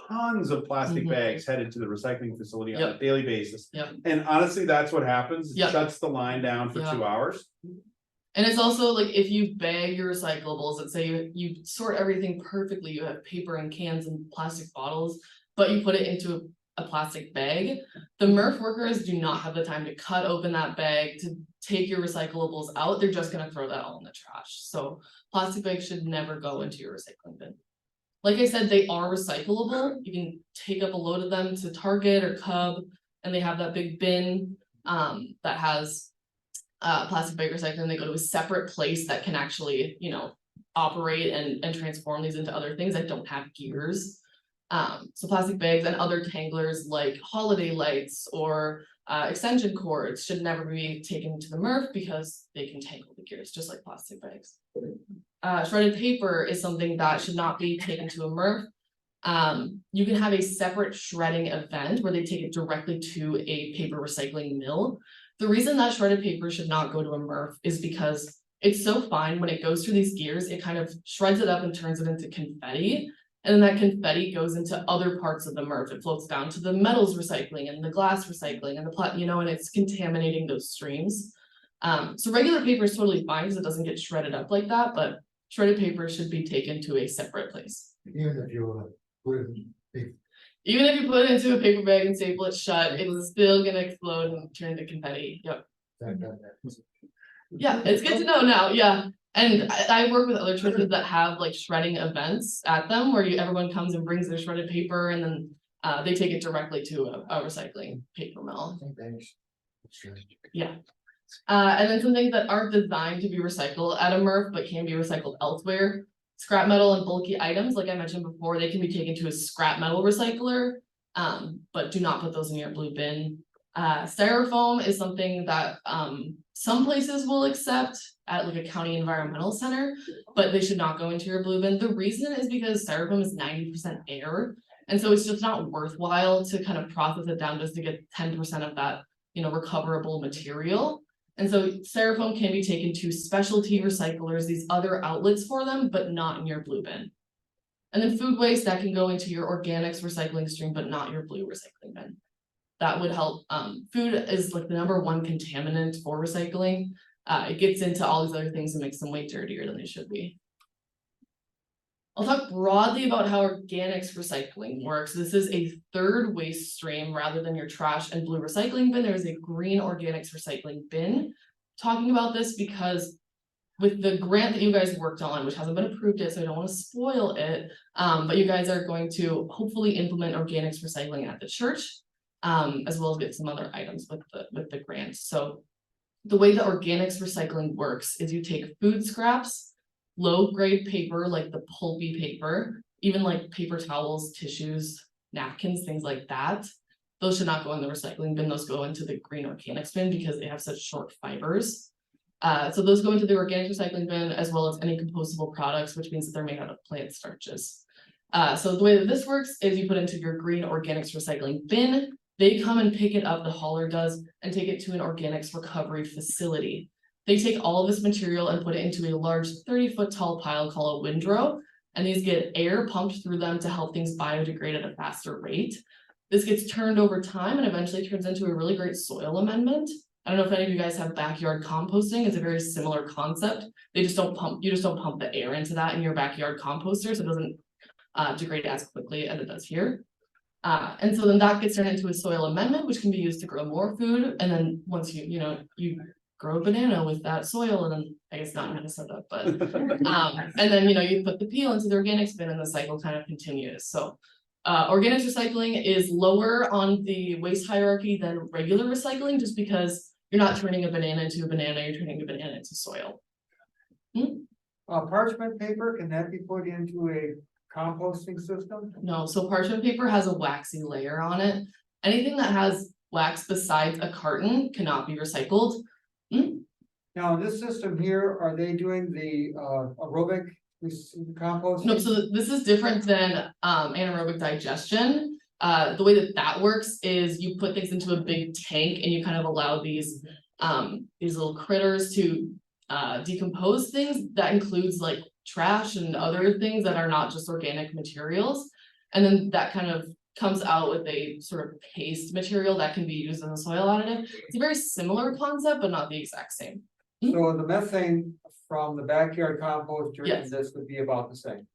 G: tons of plastic bags headed to the recycling facility on a daily basis. And honestly, that's what happens. It shuts the line down for 2 hours.
B: And it's also like if you bag your recyclables and say you sort everything perfectly, you have paper and cans and plastic bottles, but you put it into a plastic bag, the MRF workers do not have the time to cut open that bag, to take your recyclables out. They're just going to throw that all in the trash. So plastic bags should never go into your recycling bin. Like I said, they are recyclable. You can take up a load of them to Target or Cub, and they have that big bin that has plastic bag recycling. They go to a separate place that can actually, operate and transform these into other things that don't have gears. So plastic bags and other tanglers like holiday lights or extension cords should never be taken to the MRF because they can tangle the gears just like plastic bags. Shredded paper is something that should not be taken to a MRF. You can have a separate shredding event where they take it directly to a paper recycling mill. The reason that shredded paper should not go to a MRF is because it's so fine when it goes through these gears, it kind of shreds it up and turns it into confetti. And then that confetti goes into other parts of the MRF. It floats down to the metals recycling and the glass recycling and the and it's contaminating those streams. So regular paper is totally fine because it doesn't get shredded up like that, but shredded paper should be taken to a separate place.
L: Even if you put it in
B: Even if you put it into a paper bag and staple it shut, it is still gonna explode and turn into confetti. Yep. Yeah, it's good to know now, yeah. And I work with other churches that have like shredding events at them where everyone comes and brings their shredded paper and then they take it directly to a recycling paper mill. Yeah. And then some things that aren't designed to be recycled at a MRF but can be recycled elsewhere. Scrap metal and bulky items, like I mentioned before, they can be taken to a scrap metal recycler, but do not put those in your blue bin. Styrofoam is something that some places will accept at like a county environmental center, but they should not go into your blue bin. The reason is because styrofoam is 90% air. And so it's just not worthwhile to kind of process it down just to get 10% of that, recoverable material. And so styrofoam can be taken to specialty recyclers, these other outlets for them, but not in your blue bin. And then food waste, that can go into your organics recycling stream, but not your blue recycling bin. That would help. Food is like the #1 contaminant for recycling. It gets into all these other things and makes them way dirtier than they should be. I'll talk broadly about how organics recycling works. This is a third waste stream rather than your trash and blue recycling bin. There is a green organics recycling bin. Talking about this because with the grant that you guys worked on, which hasn't been approved yet, so I don't want to spoil it, but you guys are going to hopefully implement organics recycling at the church, as well as get some other items with the grant. So the way that organics recycling works is you take food scraps, low grade paper like the pulpy paper, even like paper towels, tissues, napkins, things like that. Those should not go in the recycling bin. Those go into the green organics bin because they have such short fibers. So those go into the organic recycling bin as well as any compostable products, which means that they're made out of plant starches. So the way that this works is you put into your green organics recycling bin. They come and pick it up, the hauler does, and take it to an organics recovery facility. They take all of this material and put it into a large 30-foot tall pile called a windrow, and these get air pumped through them to help things biodegrade at a faster rate. This gets turned over time and eventually turns into a really great soil amendment. I don't know if any of you guys have backyard composting. It's a very similar concept. You just don't pump the air into that in your backyard composter, so it doesn't degrade as quickly as it does here. And so then that gets turned into a soil amendment, which can be used to grow more food. And then once you grow a banana with that soil, and then I guess not in Minnesota, but and then you put the peel into the organics bin and the cycle kind of continues. So organics recycling is lower on the waste hierarchy than regular recycling, just because you're not turning a banana into a banana, you're turning a banana into soil.
H: Parchment paper, can that be put into a composting system?
B: No, so parchment paper has a waxy layer on it. Anything that has wax besides a carton cannot be recycled.
H: Now, in this system here, are they doing the aerobic composting?
B: No, so this is different than anaerobic digestion. The way that works is you put things into a big tank and you kind of allow these little critters to decompose things. That includes like trash and other things that are not just organic materials. And then that kind of comes out with a sort of paste material that can be used as a soil additive. It's a very similar concept, but not the exact same.
H: So the methane from the backyard compost during
B: Yes.
H: this would be about the same.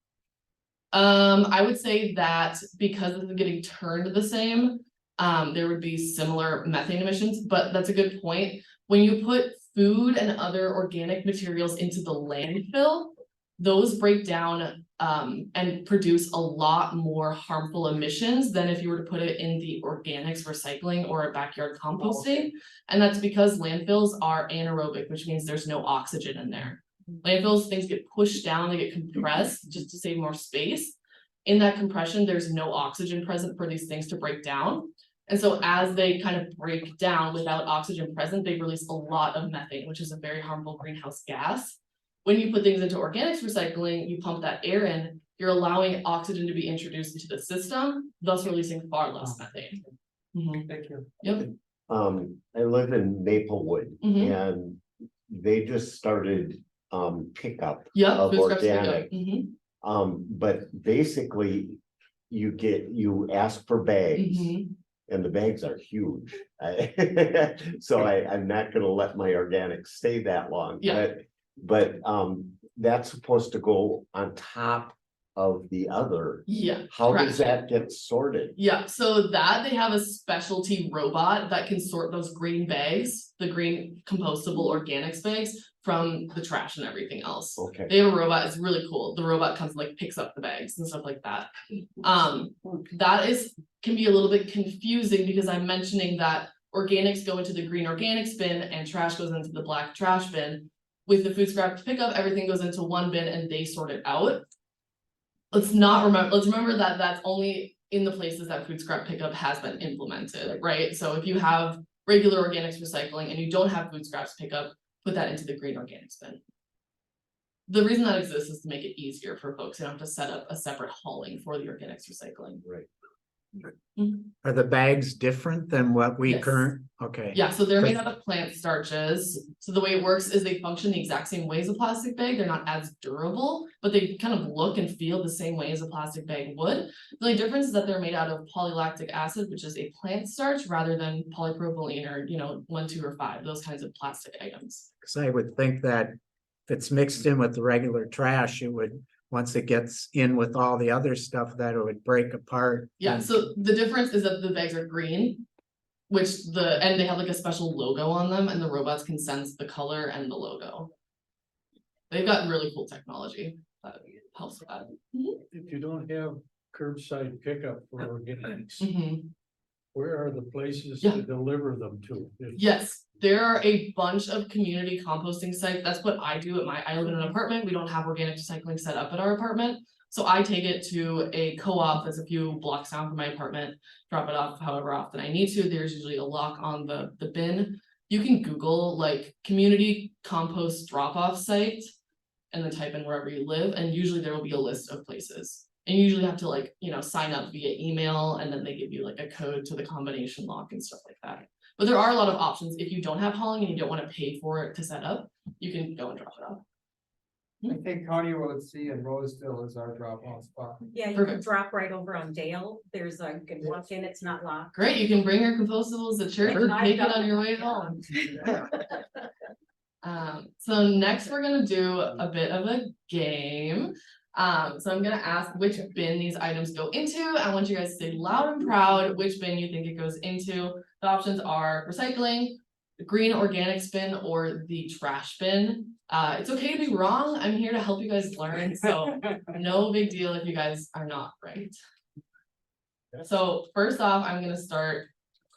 B: I would say that because this is getting turned the same, there would be similar methane emissions, but that's a good point. When you put food and other organic materials into the landfill, those break down and produce a lot more harmful emissions than if you were to put it in the organics recycling or a backyard composting. And that's because landfills are anaerobic, which means there's no oxygen in there. Landfills, things get pushed down, they get compressed just to save more space. In that compression, there's no oxygen present for these things to break down. And so as they kind of break down without oxygen present, they release a lot of methane, which is a very harmful greenhouse gas. When you put things into organics recycling, you pump that air in, you're allowing oxygen to be introduced into the system, thus releasing far less methane.
H: Thank you.
B: Yep.
E: I live in Maplewood
B: Mhm.
E: and they just started pickup
B: Yep.
E: of
B: Food scraps pickup.
E: organic.
B: Mhm.
E: But basically you ask for bags.
B: Mhm.
E: And the bags are huge. So I'm not gonna let my organics stay that long.
B: Yeah.
E: But that's supposed to go on top of the other.
B: Yeah.
E: How
B: correct.
E: does that get sorted?
B: Yeah, so that they have a specialty robot that can sort those green bags, the green compostable organics bags from the trash and everything else.
E: Okay.
B: They have a robot, it's really cool. The robot comes and like picks up the bags and stuff like that. That can be a little bit confusing because I'm mentioning that organics go into the green organics bin and trash goes into the black trash bin. With the food scrap pickup, everything goes into one bin and they sort it out. Let's remember that that's only in the places that food scrap pickup has been implemented, right? So if you have regular organics recycling and you don't have food scraps pickup, put that into the green organics bin. The reason that exists is to make it easier for folks. You don't have to set up a separate hauling for the organics recycling.
E: Right.
F: Are the bags different than what we
B: Yes.
F: Okay.
B: Yeah, so they're made out of plant starches. So the way it works is they function the exact same way as a plastic bag. They're not as durable, but they kind of look and feel the same way as a plastic bag would. The only difference is that they're made out of polylactic acid, which is a plant starch, rather than polypropylene or, 1, 2, or 5, those kinds of plastic items.
F: Because I would think that if it's mixed in with the regular trash, it would, once it gets in with all the other stuff, that it would break apart.
B: Yeah, so the difference is that the bags are green, and they have like a special logo on them, and the robots can sense the color and the logo. They've got really cool technology that helps with that.
J: If you don't have curbside pickup for organics,
B: Mhm.
J: where are the places
B: Yeah.
J: to deliver them to?
B: Yes, there are a bunch of community composting sites. That's what I do I live in an apartment. We don't have organic recycling set up at our apartment. So I take it to a co-op that's a few blocks down from my apartment, drop it off however often I need to. There's usually a lock on the bin. You can Google like community compost drop-off site and then type in wherever you live, and usually there will be a list of places. And you usually have to sign up via email, and then they give you like a code to the combination lock and stuff like that. But there are a lot of options. If you don't have hauling and you don't want to pay for it to set up, you can go and drop it off.
H: I think County Road C in Roseville is our drop off spot.
M: Yeah, you can drop right over on Dale. There's you can walk in, it's not locked.
B: Great, you can bring your compostables to church and take it on your way home. So next we're gonna do a bit of a game. So I'm gonna ask which bin these items go into. I want you guys to say loud and proud which bin you think it goes into. The options are recycling, the green organics bin, or the trash bin. It's okay to be wrong. I'm here to help you guys learn, so no big deal if you guys are not right. So first off, I'm gonna start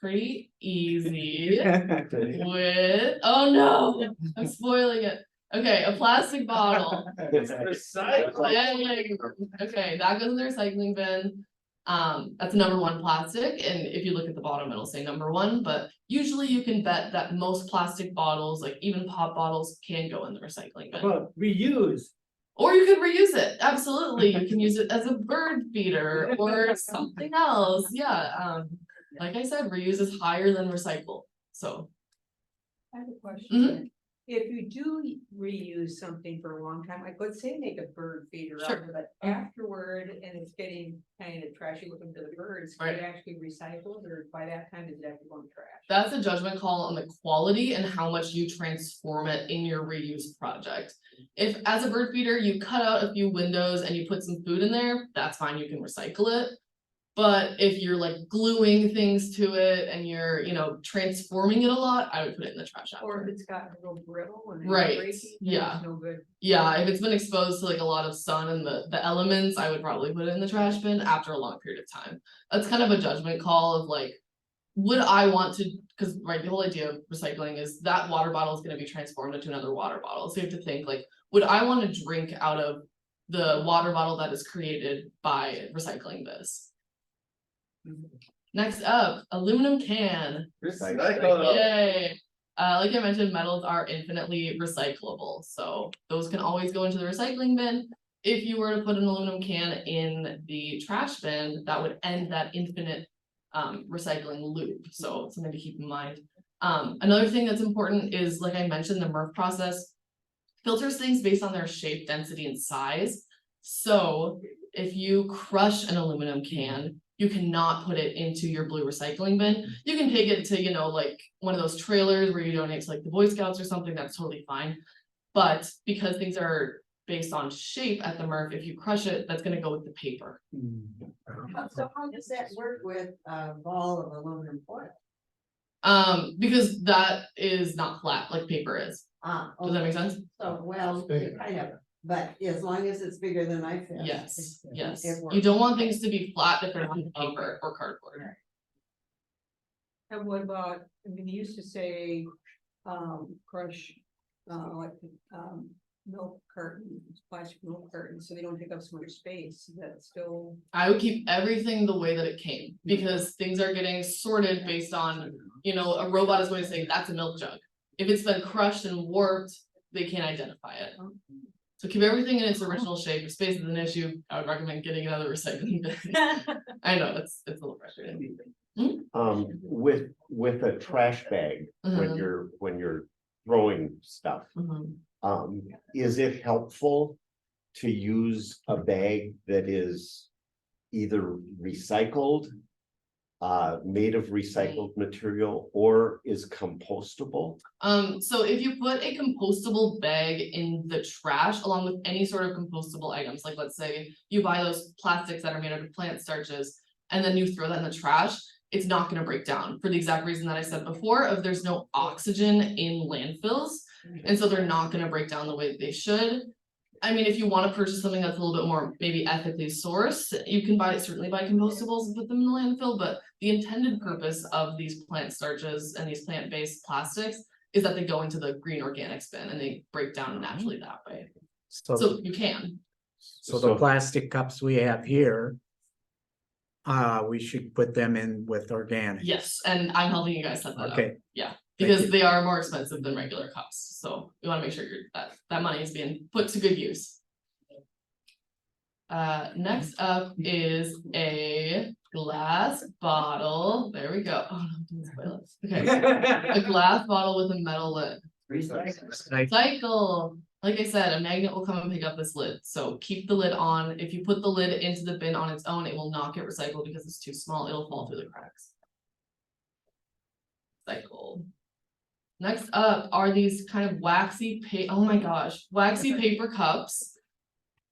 B: pretty easy with, oh no, I'm spoiling it. Okay, a plastic bottle. Recycling. Okay, that goes in the recycling bin. That's number 1 plastic, and if you look at the bottom, it'll say number 1, but usually you can bet that most plastic bottles, like even pop bottles, can go in the recycling bin.
D: But reuse.
B: Or you could reuse it, absolutely, you can use it as a bird feeder or something else, yeah, like I said, reuse is higher than recycle, so.
A: I have a question. If you do reuse something for a long time, like let's say make a bird feeder out of it afterward and it's getting kind of trashy looking to the birds, can it actually recycle or by that time is it actually going to trash?
B: That's a judgment call on the quality and how much you transform it in your reuse project. If as a bird feeder, you cut out a few windows and you put some food in there, that's fine, you can recycle it. But if you're like gluing things to it and you're, transforming it a lot, I would put it in the trash after.
A: Or if it's got a little brittle and
B: right, yeah,
A: no good.
B: Yeah, if it's been exposed to like a lot of sun and the elements, I would probably put it in the trash bin after a long period of time. That's kind of a judgment call of like, would I want to, because the whole idea of recycling is that water bottle is going to be transformed into another water bottle. So you have to think like, would I want to drink out of the water bottle that is created by recycling this? Next up, aluminum can.
G: Recycle.
B: Yay. Like I mentioned, metals are infinitely recyclable, so those can always go into the recycling bin. If you were to put an aluminum can in the trash bin, that would end that infinite recycling loop, so something to keep in mind. Another thing that's important is, like I mentioned, the MRF process filters things based on their shape, density, and size. So if you crush an aluminum can, you cannot put it into your blue recycling bin. You can take it to, like one of those trailers where you donate to like the Boy Scouts or something, that's totally fine. But because things are based on shape at the MRF. If you crush it, that's gonna go with the paper.
C: So how does that work with a ball of aluminum foil?
B: Because that is not flat like paper is. Does that make sense?
C: So, well, it kind of, but as long as it's bigger than my fist.
B: Yes, yes.
C: It works.
B: You don't want things to be flat if they're on paper or cardboard.
A: And what about, I mean, they used to say, crush, like, milk cartons, plastic milk cartons, so they don't take up so much space, that's still.
B: I would keep everything the way that it came, because things are getting sorted based on, you know, a robot is going to say, that's a milk jug. If it's been crushed and warped, they can't identify it. So keep everything in its original shape. If space is an issue, I would recommend getting another recycling bin. I know, it's a little frustrating.
E: With a trash bag, when you're throwing stuff, is it helpful to use a bag that is either recycled, made of recycled material, or is compostable?
B: So if you put a compostable bag in the trash along with any sort of compostable items, like let's say you buy those plastics that are made out of plant starches and then you throw that in the trash, it's not gonna break down for the exact reason that I said before of there's no oxygen in landfills. And so they're not gonna break down the way they should. I mean, if you wanna purchase something that's a little bit more maybe ethically certainly buy compostables and put them in the landfill, but the intended purpose of these plant starches and these plant-based plastics is that they go into the green organics bin and they break down naturally that way. So you can.
F: So the plastic cups we have here, we should put them in with organic.
B: Yes, and I'm helping you guys set that up.
F: Okay.
B: Yeah,
F: Thank
B: because
F: you.
B: they are more expensive than regular cups, so we wanna make sure that money is being put to good use. Next up is a glass bottle. There we go. Oh, no, don't spoil it. Okay, a glass bottle with a metal lid. Recycle. Like I said, a magnet will come and pick up this lid, so keep the lid on. If you put the lid into the bin on its own, it will not get recycled because it's too small, it'll fall through the cracks. Cycle. Next up are these kind of waxy oh my gosh, waxy paper cups.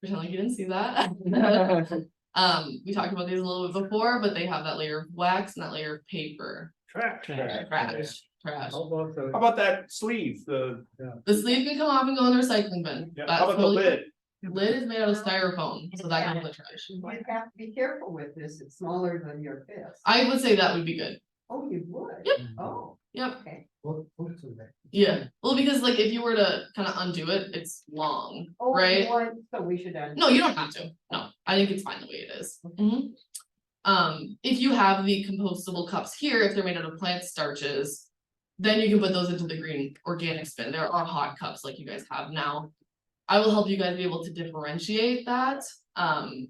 B: Pretend like you didn't see that. We talked about these a little bit before, but they have that layer of wax and that layer of paper. Trash.
G: How about that sleeve,
B: The sleeve can come off and go in the recycling bin.
G: how
B: That's
G: about the
B: totally
G: lid?
B: fine. Lid is made out of styrofoam, so that goes in the trash.
C: You have to be careful with this, it's smaller than your fist.
B: I would say that would be good.
C: Oh, you would?
B: Yep.
C: Oh,
B: Yep.
C: okay.
B: Yeah. Well, because like if you were to kind of undo it, it's long,
C: Oh,
B: right?
C: so we should.
B: No, you don't have to. No, I think it's fine the way it is. If you have the compostable cups here, if they're made out of plant starches, then you can put those into the green organic bin. There are hot cups like you guys have now. I will help you guys be able to differentiate that.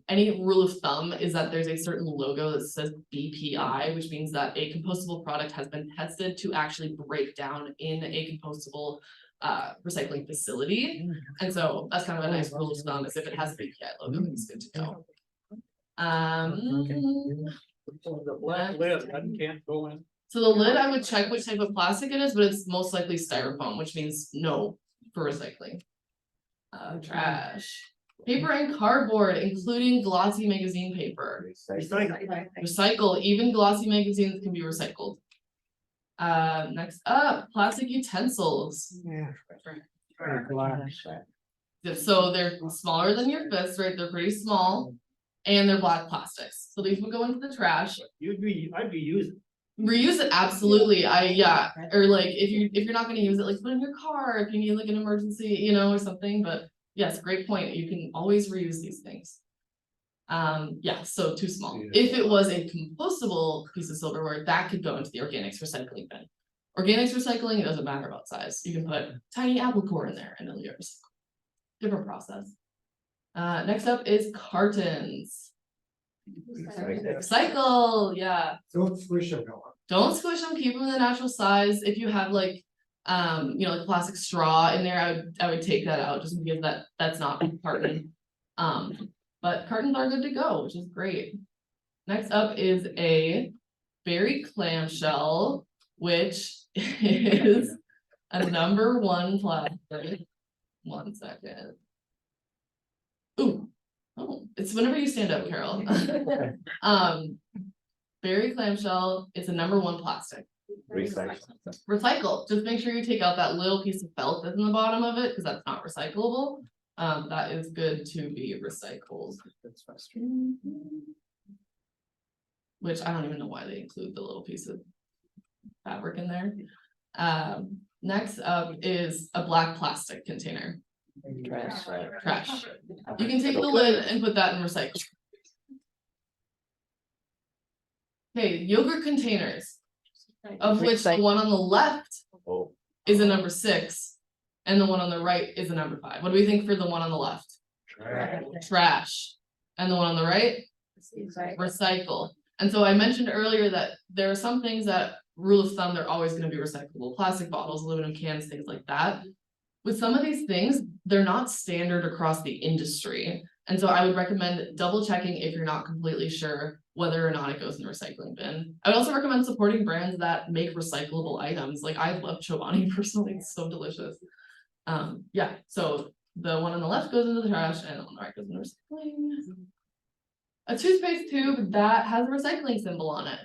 B: Any rule of thumb is that there's a certain logo that says BPI, which means that a compostable product has been tested to actually break down in a compostable recycling facility. And so that's kind of a nice rule of thumb, is if it has a BPI logo, it's good to go.
J: The black lid, that can't go in.
B: So the lid, I would check which type of plastic it is, but it's most likely styrofoam, which means no for recycling. Trash. Paper and cardboard, including glossy magazine paper. Recycle, even glossy magazines can be recycled. Next up, plastic utensils. So they're smaller than your fist, right? They're pretty small. And they're black plastics. So these will go into the trash.
D: I'd be using.
B: Reuse it, absolutely. Or like if you're not gonna use it, like put it in your car if you need like an emergency, you know, or something, but yes, great point. You can always reuse these things. Yeah, so too small. If it was a compostable piece of silverware, that could go into the organics recycling bin. Organics recycling, it doesn't matter about size. You can put tiny apple core in there and it'll get recycled. Different process. Next up is cartons. Recycle, yeah.
L: Don't squish them.
B: Don't squish them, keep them in the natural size. If you have like, you know, like plastic straw in there, I would take that out just because that's not carton. But cartons are good to go, which is great. Next up is a berry clamshell, which is a #1 plastic. 1 second. Ooh, oh, it's whenever you stand up, Carol. Berry clamshell is a #1 plastic.
E: Recycle.
B: Recycle, just make sure you take out that little piece of felt that's in the bottom of it, because that's not recyclable. That is good to be recycled.
E: That's frustrating.
B: Which I don't even know why they include the little piece of fabric in there. Next up is a black plastic container. Trash. You can take the lid and put that in recycle. Okay, yogurt containers, of which the one on the left
E: Oh,
B: is a #6, and the one on the right is a #5. What do we think for the one on the left? Trash. And the one on the right? Recycle. And so I mentioned earlier that there are some things that, rule of thumb, they're always gonna be recyclable. Plastic bottles, aluminum cans, things like that. With some of these things, they're not standard across the industry. And so I would recommend double checking if you're not completely sure whether or not it goes in the recycling bin. I would also recommend supporting brands that make recyclable items. Like I love Chobani personally, it's so delicious. Yeah, so the one on the left goes into the trash and the one on the right goes into recycling. A toothpaste tube that has a recycling symbol on it.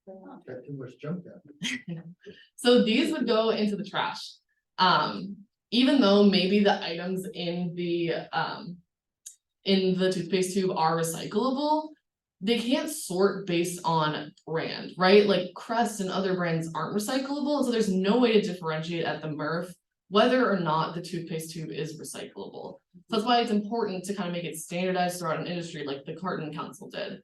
L: Got too much junk out.
B: So these would go into the trash. Even though maybe the items in the toothpaste tube are recyclable, they can't sort based on brand, right? Like Crest and other brands aren't recyclable, so there's no way to differentiate at the MRF whether or not the toothpaste tube is recyclable. So that's why it's important to kind of make it standardized throughout an industry like the Carton Council did.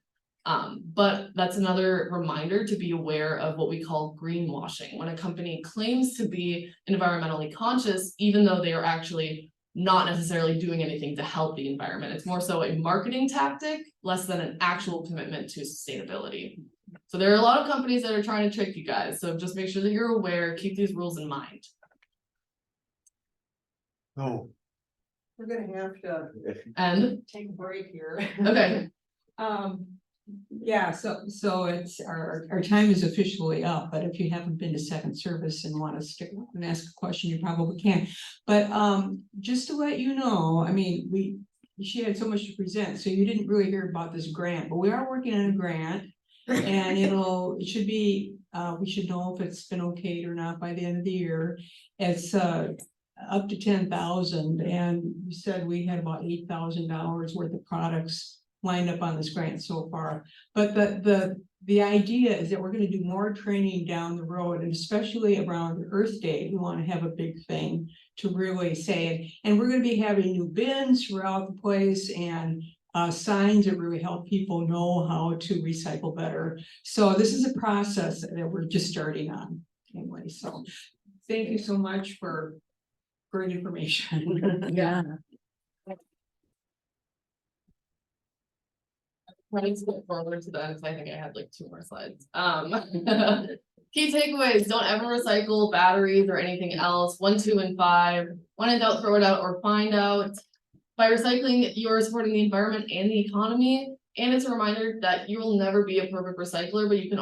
B: But that's another reminder to be aware of what we call greenwashing, when a company claims to be environmentally conscious, even though they are actually not necessarily doing anything to help the environment. It's more so a marketing tactic, less than an actual commitment to sustainability. So there are a lot of companies that are trying to trick you guys, so just make sure that you're aware, keep these rules in mind.
D: Oh.
C: We're gonna have to
B: And,
C: take a break here.
B: okay,
A: Yeah, so it's, our time is officially up, but if you haven't been to second service and want to stick around and ask a question, you probably can. But just to let you know, I mean, she had so much to present, so you didn't really hear about this grant, but we are working on a grant. And it should be, we should know if it's been okayed or not by the end of the year. It's up to 10,000, and we said we had about $8,000 worth of products lined up on this grant so far. But the idea is that we're going to do more training down the road, and especially around Earth Day, we want to have a big thing to really say it. And we're going to be having new bins throughout the place and signs that really help people know how to recycle better. So this is a process that we're just starting on anyway. So thank you so much for great information.
I: Yeah.
B: Let's go forward to that, because I think I had like 2 more slides. Key takeaways: don't ever recycle batteries or anything else. 1, 2, and 5. When in doubt, throw it out or find out. By recycling, you are supporting the environment and the economy. And it's a reminder that you will never be a perfect recycler, but you can